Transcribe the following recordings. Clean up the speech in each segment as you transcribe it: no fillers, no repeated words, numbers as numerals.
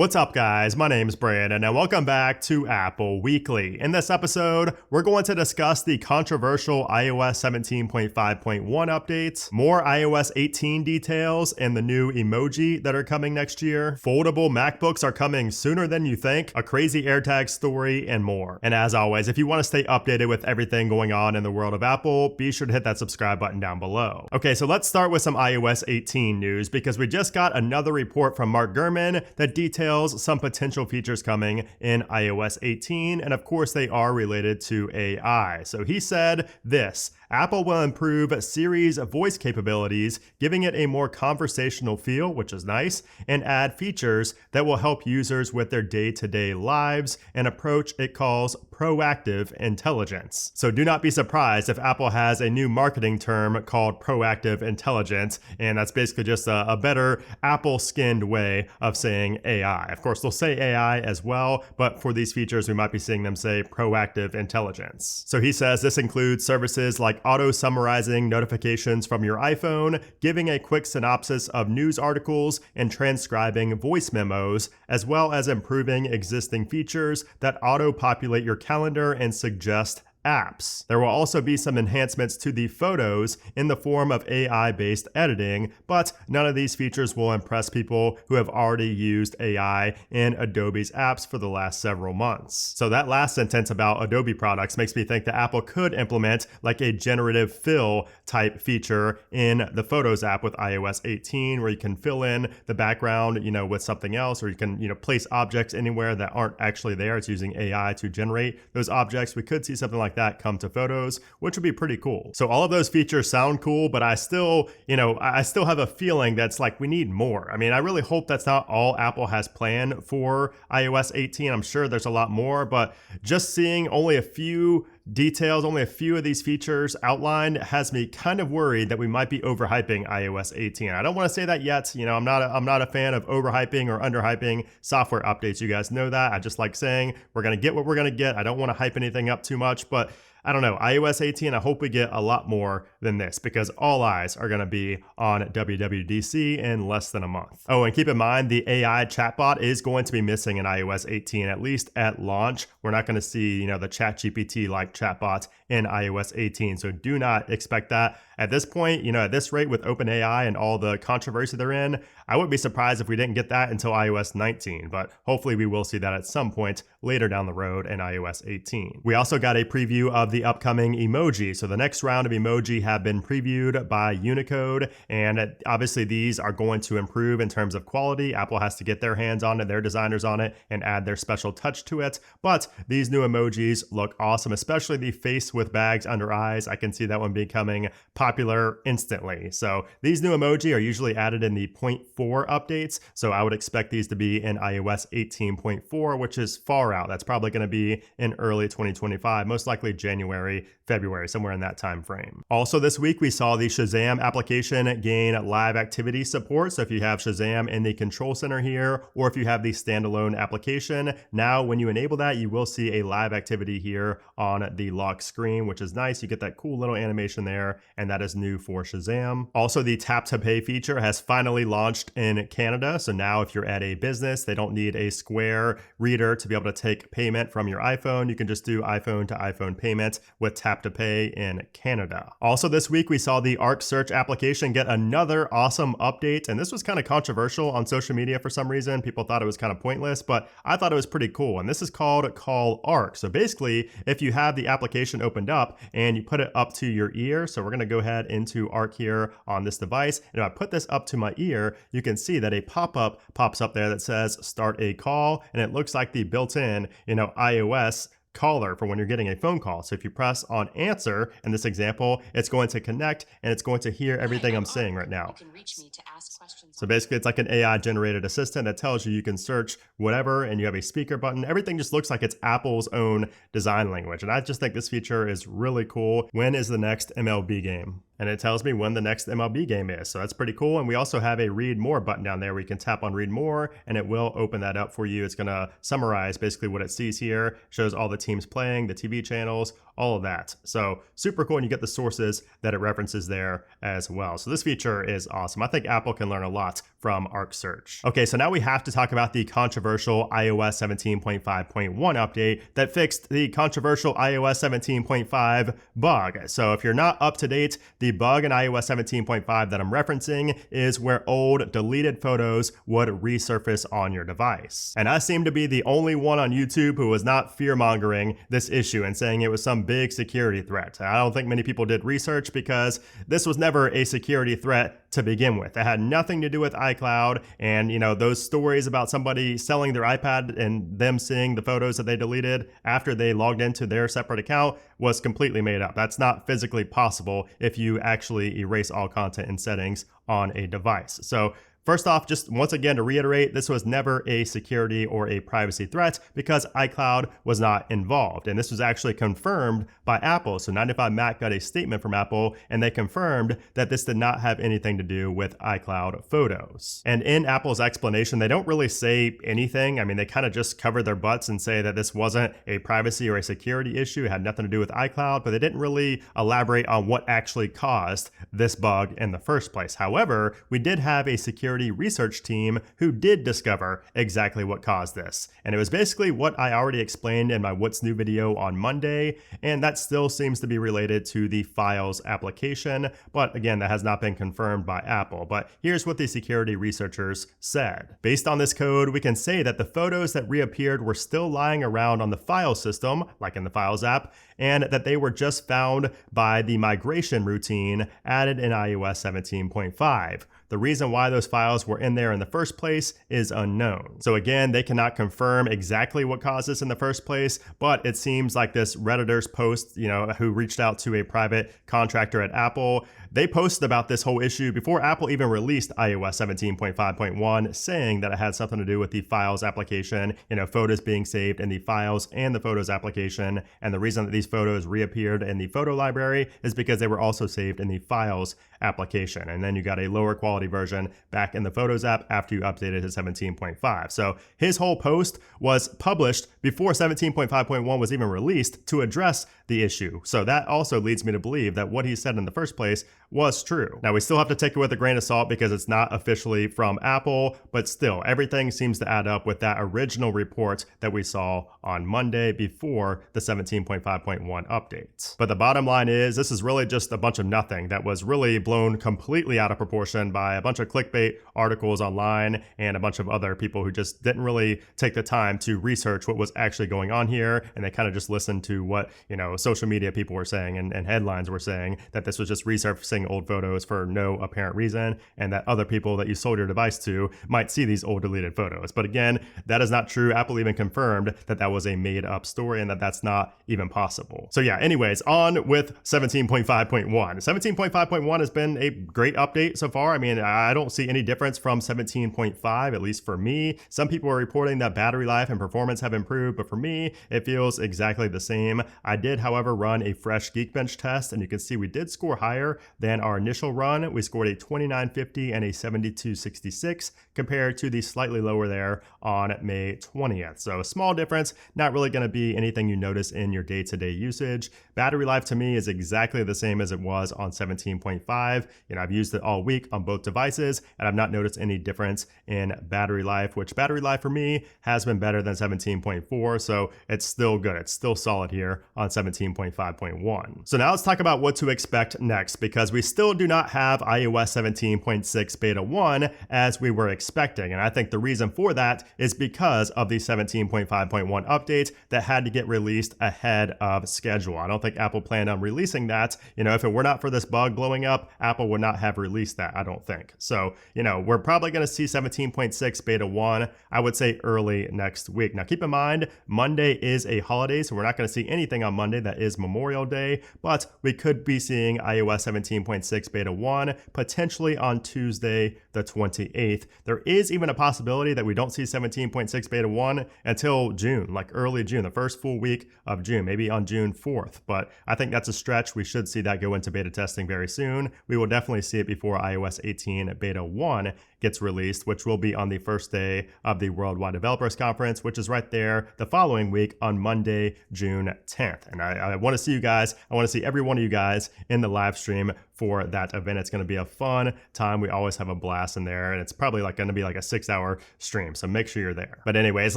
What's up, guys? My name's Brandon, and welcome back to Apple Weekly. In this episode, we're going to discuss the controversial iOS 17.5.1 updates, more iOS 18 details, and the new emoji that are coming next year. Foldable MacBooks are coming sooner than you think, a crazy AirTags story, and more. And as always, if you want to stay updated with everything going on in the world of Apple, be sure to hit that subscribe button down below. Okay, so let's start with some iOS 18 news because we just got another report from Mark Gurman that details some potential features coming in iOS 18, and of course they are related to AI. So he said this: Apple will improve Siri's voice capabilities, giving it a more conversational feel, which is nice, and add features that will help users with their day-to-day lives, an approach it calls proactive intelligence. So do not be surprised if Apple has a new marketing term called proactive intelligence, and that's basically just a better Apple-skinned way of saying AI. Of course, they'll say AI as well, but for these features, we might be seeing them say proactive intelligence. So he says this includes services like auto-summarizing notifications from your iPhone, giving a quick synopsis of news articles, and transcribing voice memos, as well as improving existing features that auto-populate your calendar and suggest apps. There will also be some enhancements to the photos in the form of AI-based editing, but none of these features will impress people who have already used AI in Adobe's apps for the last several months. So that last sentence about Adobe products makes me think that Apple could implement like a generative fill type feature in the Photos app with iOS 18, where you can fill in the background, with something else, or you can, place objects anywhere that aren't actually there. It's using AI to generate those objects. We could see something like that come to Photos, which would be pretty cool. So all of those features sound cool, but I still have a feeling that's like we need more. I mean, I really hope that's not all Apple has planned for iOS 18. I'm sure there's a lot more, but just seeing only a few details, only a few of these features outlined has me kind of worried that we might be overhyping iOS 18. I don't want to say that yet. I'm not a fan of overhyping or underhyping software updates. You guys know that. I just like saying we're going to get what we're going to get. I don't want to hype anything up too much, but I don't know, iOS 18, I hope we get a lot more than this because all eyes are going to be on WWDC in less than a month. Oh, and keep in mind, the AI chatbot is going to be missing in iOS 18, at least at launch. We're not going to see, the ChatGPT-like chatbots in iOS 18, so do not expect that. At this point, at this rate with OpenAI and all the controversy they're in, I wouldn't be surprised if we didn't get that until iOS 19, but hopefully we will see that at some point later down the road in iOS 18. We also got a preview of the upcoming emoji. So the next round of emoji have been previewed by Unicode, and obviously these are going to improve in terms of quality. Apple has to get their hands on it, their designers on it, and add their special touch to it. But these new emojis look awesome, especially the face with bags under eyes. I can see that one becoming popular instantly. So these new emoji are usually added in the 0.4 updates. So I would expect these to be in iOS 18.4, which is far out. That's probably going to be in early 2025, most likely January, February, somewhere in that time frame. Also this week, we saw the Shazam application gain live activity support. So if you have Shazam in the control center here, or if you have the standalone application, now when you enable that, you will see a live activity here on the lock screen, which is nice. You get that cool little animation there, and that is new for Shazam. Also, the tap to pay feature has finally launched in Canada. So now if you're at a business, they don't need a Square reader to be able to take payment from your iPhone. You can just do iPhone to iPhone payment with tap to pay in Canada. Also this week, we saw the Arc search application get another awesome update. And this was kind of controversial on social media for some reason. People thought it was kind of pointless, but I thought it was pretty cool. And this is called Call Arc. So basically, if you have the application opened up and you put it up to your ear, so we're going to go ahead into Arc here on this device. And if I put this up to my ear, you can see that a pop-up pops up there that says start a call. And it looks like the built-in, iOS caller for when you're getting a phone call. So if you press on answer in this example, it's going to connect and it's going to hear everything I'm saying right now. You can reach me to ask questions. So basically it's like an AI generated assistant that tells you can search whatever, and you have a speaker button. Everything just looks like it's Apple's own design language. And I just think this feature is really cool. When is the next MLB game? And it tells me when the next MLB game is. So that's pretty cool. And we also have a read more button down there where you can tap on read more and it will open that up for you. It's gonna summarize basically what it sees here, shows all the teams playing, the TV channels, all of that. So super cool, and you get the sources that it references there as well. So this feature is awesome. I think Apple can learn a lot not from Arc Search. Okay, so now we have to talk about the controversial iOS 17.5.1 update that fixed the controversial iOS 17.5 bug. So if you're not up to date, the bug in iOS 17.5 that I'm referencing is where old deleted photos would resurface on your device. And I seem to be the only one on YouTube who was not fear-mongering this issue and saying it was some big security threat. I don't think many people did research because this was never a security threat to begin with. It had nothing to do with iCloud, and those stories about somebody selling their iPad and them seeing the photos that they deleted after they logged into their separate account was completely made up. That's not physically possible if you actually erase all content and settings on a device. So first off, just once again to reiterate, this was never a security or a privacy threat because iCloud was not involved. And this was actually confirmed by Apple. So 95Mac got a statement from Apple and they confirmed that this did not have anything to do with iCloud photos. And in Apple's explanation, they don't really say anything. I mean, they kind of just cover their butts and say that this wasn't a privacy or a security issue. It had nothing to do with iCloud, but they didn't really elaborate on what actually caused this bug in the first place. However, we did have a security research team who did discover exactly what caused this. And it was basically what I already explained in my What's New video on Monday, and that still seems to be related to the Files application, but again, that has not been confirmed by Apple. But here's what the security researchers said. Based on this code, we can say that the photos that reappeared were still lying around on the file system, like in the Files app, and that they were just found by the migration routine added in iOS 17.5. The reason why those files were in there in the first place is unknown. So again, they cannot confirm exactly what caused this in the first place, but it seems like this Redditor's post, who reached out to a private contractor at Apple, they posted about this whole issue before Apple even released iOS 17.5.1, saying that it had something to do with the Files application, photos being saved in the Files and the Photos application. And the reason that these photos reappeared in the photo library is because they were also saved in the Files application. And then you got a lower quality version back in the Photos app after you updated to 17.5. So his whole post was published before 17.5.1 was even released to address the issue. So that also leads me to believe that what he said in the first place was true. Now, we still have to take it with a grain of salt because it's not officially from Apple, but still, everything seems to add up with that original report that we saw on Monday before the 17.5.1 update. But the bottom line is, this is really just a bunch of nothing that was really blown completely out of proportion by a bunch of clickbait articles online and a bunch of other people who just didn't really take the time to research what was actually going on here, and they kind of just listened to what, social media people were saying and headlines were saying that this was just resurfacing old photos for no apparent reason, and that other people that you sold your device to might see these old deleted photos. But again, that is not true. Apple even confirmed that that was a made up story and that that's not even possible. So yeah, anyways, on with 17.5.1. 17.5.1 has been a great update so far. I mean, I don't see any difference from 17.5, at least for me. Some people are reporting that battery life and performance have improved, but for me, it feels exactly the same. I did, however, run a fresh Geekbench test, and you can see we did score higher than our initial run. We scored a 2950 and a 7266 compared to the slightly lower there on May 20th. So a small difference, not really going to be anything you notice in your day-to-day usage. Battery life to me is exactly the same as it was on 17.5. I've used it all week on both devices, and I've not noticed any difference in battery life, which battery life for me has been better than 17.4, so it's still good. It's still solid here on 17.5.1. So now let's talk about what to expect next, because we still do not have iOS 17.6 beta 1 as we were expecting. And I think the reason for that is because of the 17.5.1 update that had to get released ahead of schedule. I don't think Apple planned on releasing that. If it were not for this bug blowing up, Apple would not have released that, I don't think. So, we're probably going to see 17.6 beta 1, I would say early next week. Now, keep in mind, Monday is a holiday, so we're not going to see anything on Monday. That is Memorial Day, but we could be seeing iOS 17.6 beta 1 potentially on Tuesday, the 28th. There is even a possibility that we don't see 17.6 beta 1 until June, like early June, the first full week of June, maybe on June 4th. But I think that's a stretch. We should see that go into beta testing very soon. We will definitely see it before iOS 18 beta 1 gets released, which will be on the first day of the Worldwide Developers Conference, which is right there the following week on Monday, June 10th. And I want to see you guys. I want to see every one of you guys in the live stream for that event. It's going to be a fun time. We always have a blast in there, and it's probably going to be like a 6-hour stream. So make sure you're there. But anyways,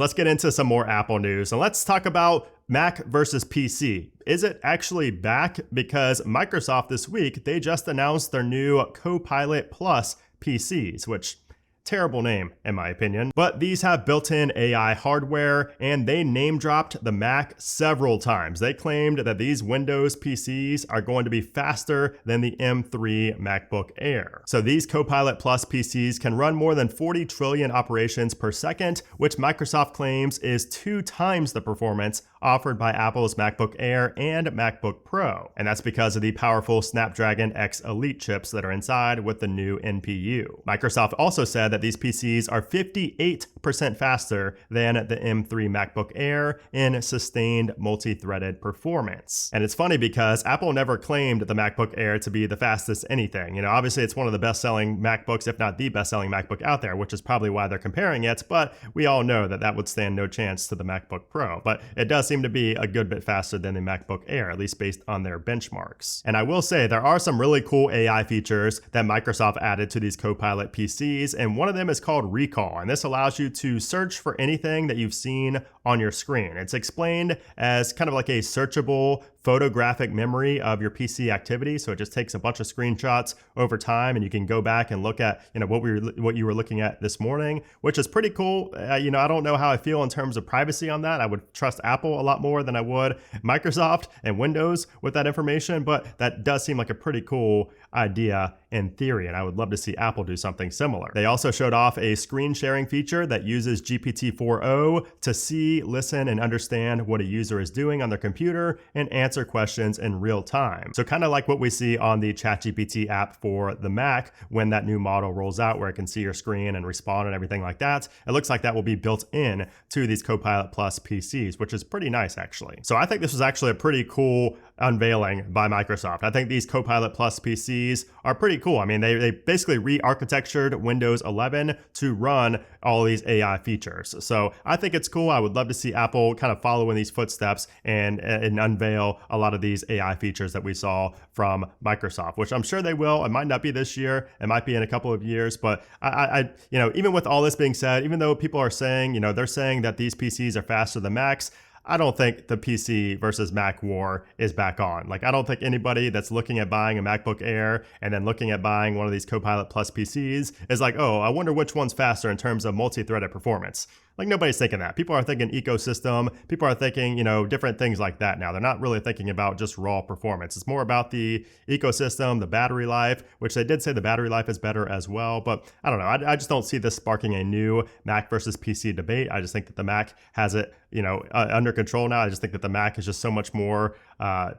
let's get into some more Apple news. And let's talk about Mac versus PC. Is it actually back? Because Microsoft this week, they just announced their new Copilot Plus PCs, which terrible name in my opinion, but these have built-in AI hardware, and they name dropped the Mac several times. They claimed that these Windows PCs are going to be faster than the M3 MacBook Air. So these Copilot Plus PCs can run more than 40 trillion operations per second, which Microsoft claims is 2 times the performance offered by Apple's MacBook Air and MacBook Pro. And that's because of the powerful Snapdragon X Elite chips that are inside with the new NPU. Microsoft also said that these PCs are 58% faster than the M3 MacBook Air in sustained multi-threaded performance. And it's funny because Apple never claimed the MacBook Air to be the fastest anything. You know, obviously it's one of the best-selling MacBooks, if not the best-selling MacBook out there, which is probably why they're comparing it, but we all know that that would stand no chance to the MacBook Pro. But it does seem to be a good bit faster than the MacBook Air, at least based on their benchmarks. And I will say there are some really cool AI features that Microsoft added to these Copilot PCs, and one of them is called Recall, and this allows you to search for anything that you've seen on your screen. It's explained as kind of like a searchable photographic memory of your PC activity. So it just takes a bunch of screenshots over time, and you can go back and look at, you know, what you were looking at this morning, which is pretty cool. You know, I don't know how I feel in terms of privacy on that. I would trust Apple a lot more than I would Microsoft and Windows with that information, but that does seem like a pretty cool idea in theory, and I would love to see Apple do something similar. They also showed off a screen sharing feature that uses GPT-4o to see, listen, and understand what a user is doing on their computer and answer questions in real time. So kind of like what we see on the ChatGPT app for the Mac when that new model rolls out, where it can see your screen and respond and everything like that. It looks like that will be built in to these Copilot Plus PCs, which is pretty nice actually. So I think this was actually a pretty cool unveiling by Microsoft. I think these Copilot Plus PCs are pretty cool. I mean, they basically re-architectured Windows 11 to run all these AI features. So I think it's cool. I would love to see Apple kind of follow in these footsteps and unveil a lot of these AI features that we saw from Microsoft, which I'm sure they will. It might not be this year. It might be in a couple of years, but I you know, even with all this being said, even though people are saying, you know, they're saying that these PCs are faster than Macs, I don't think the PC versus Mac war is back on. Like, I don't think anybody that's looking at buying a MacBook Air and then looking at buying one of these Copilot Plus PCs is like, oh, I wonder which one's faster in terms of multi-threaded performance. Like, nobody's thinking that. People are thinking ecosystem. People are thinking, you know, different things like that now. They're not really thinking about just raw performance. It's more about the ecosystem, the battery life, which they did say the battery life is better as well. But I don't know. I just don't see this sparking a new Mac versus PC debate. I just think that the Mac has it, you know, under control now. I just think that the Mac is just so much more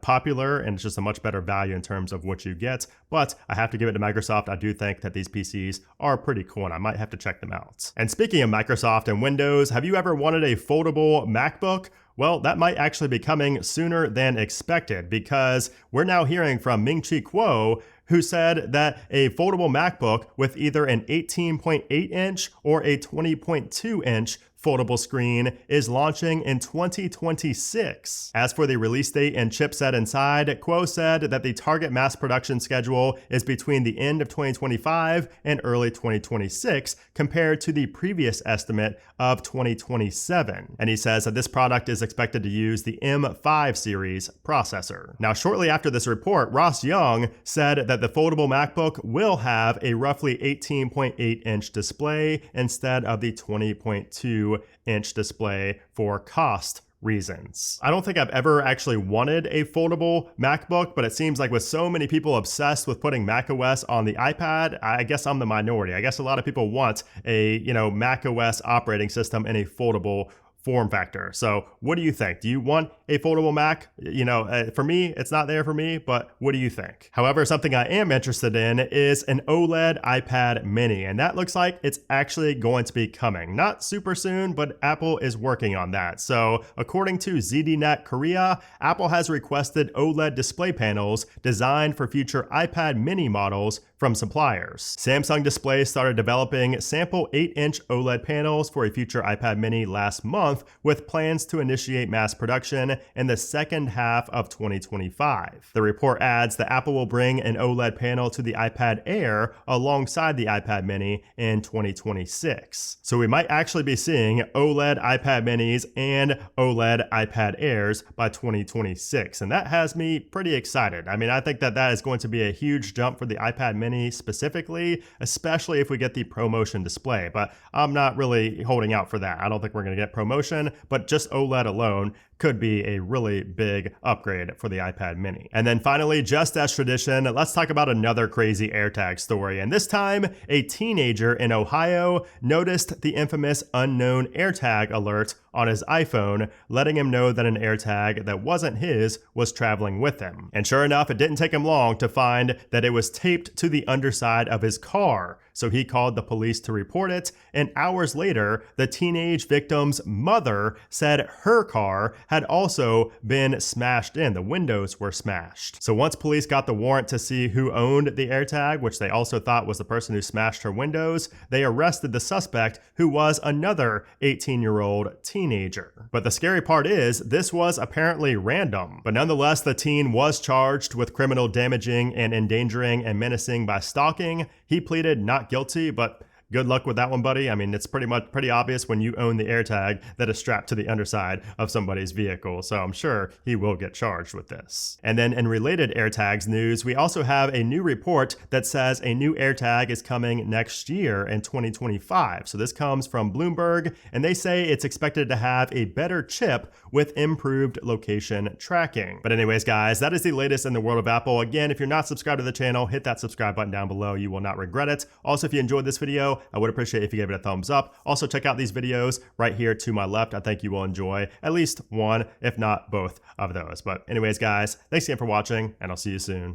popular, and it's just a much better value in terms of what you get. But I have to give it to Microsoft. I do think that these PCs are pretty cool, and I might have to check them out. And speaking of Microsoft and Windows, have you ever wanted a foldable MacBook? Well, that might actually be coming sooner than expected, because we're now hearing from Ming-Chi Kuo, who said that a foldable MacBook with either an 18.8 inch or a 20.2 inch foldable screen is launching in 2026. As for the release date and chipset inside, Kuo said that the target mass production schedule is between the end of 2025 and early 2026, compared to the previous estimate of 2027. And he says that this product is expected to use the M5 series processor. Now, shortly after this report, Ross Young said that the foldable MacBook will have a roughly 18.8 inch display instead of the 20.2 inch display for cost reasons. I don't think I've ever actually wanted a foldable MacBook, but it seems like with so many people obsessed with putting macOS on the iPad, I guess I'm the minority. I guess a lot of people want a, you know, macOS operating system in a foldable form factor. So what do you think? Do you want a foldable Mac? For me, it's not there for me, but what do you think? However, something I am interested in is an OLED iPad mini, and that looks like it's actually going to be coming. Not super soon, but Apple is working on that. So according to ZDNet Korea, Apple has requested OLED display panels designed for future iPad mini models from suppliers. Samsung Display started developing sample 8-inch OLED panels for a future iPad mini last month, with plans to initiate mass production in the second half of 2025. The report adds that Apple will bring an OLED panel to the iPad Air alongside the iPad mini in 2026. So we might actually be seeing OLED iPad minis and OLED iPad Airs by 2026, and that has me pretty excited. I mean, I think that is going to be a huge jump for the iPad mini specifically, especially if we get the ProMotion display, but I'm not really holding out for that. I don't think we're going to get ProMotion, but just OLED alone could be a really big upgrade for the iPad mini. And then finally, just as tradition, let's talk about another crazy AirTag story. And this time, a teenager in Ohio noticed the infamous unknown AirTag alert on his iPhone, letting him know that an AirTag that wasn't his was traveling with him. And sure enough, it didn't take him long to find that it was taped to the underside of his car. So he called the police to report it, and hours later, the teenage victim's mother said her car had also been smashed in. The windows were smashed. So once police got the warrant to see who owned the AirTag, which they also thought was the person who smashed her windows, they arrested the suspect, who was another 18-year-old teenager. But the scary part is, this was apparently random. But nonetheless, the teen was charged with criminal damaging and endangering and menacing by stalking. He pleaded not guilty, but good luck with that one, buddy. I mean, it's pretty obvious when you own the AirTag that is strapped to the underside of somebody's vehicle, so I'm sure he will get charged with this. And then in related AirTags news, we also have a new report that says a new AirTag is coming next year in 2025. So this comes from Bloomberg, and they say it's expected to have a better chip with improved location tracking. But anyways, guys, that is the latest in the world of Apple. Again, if you're not subscribed to the channel, hit that subscribe button down below. You will not regret it. Also, if you enjoyed this video, I would appreciate if you gave it a thumbs up. Also, check out these videos right here to my left. I think you will enjoy at least one, if not both of those. But anyways, guys, thanks again for watching, and I'll see you soon.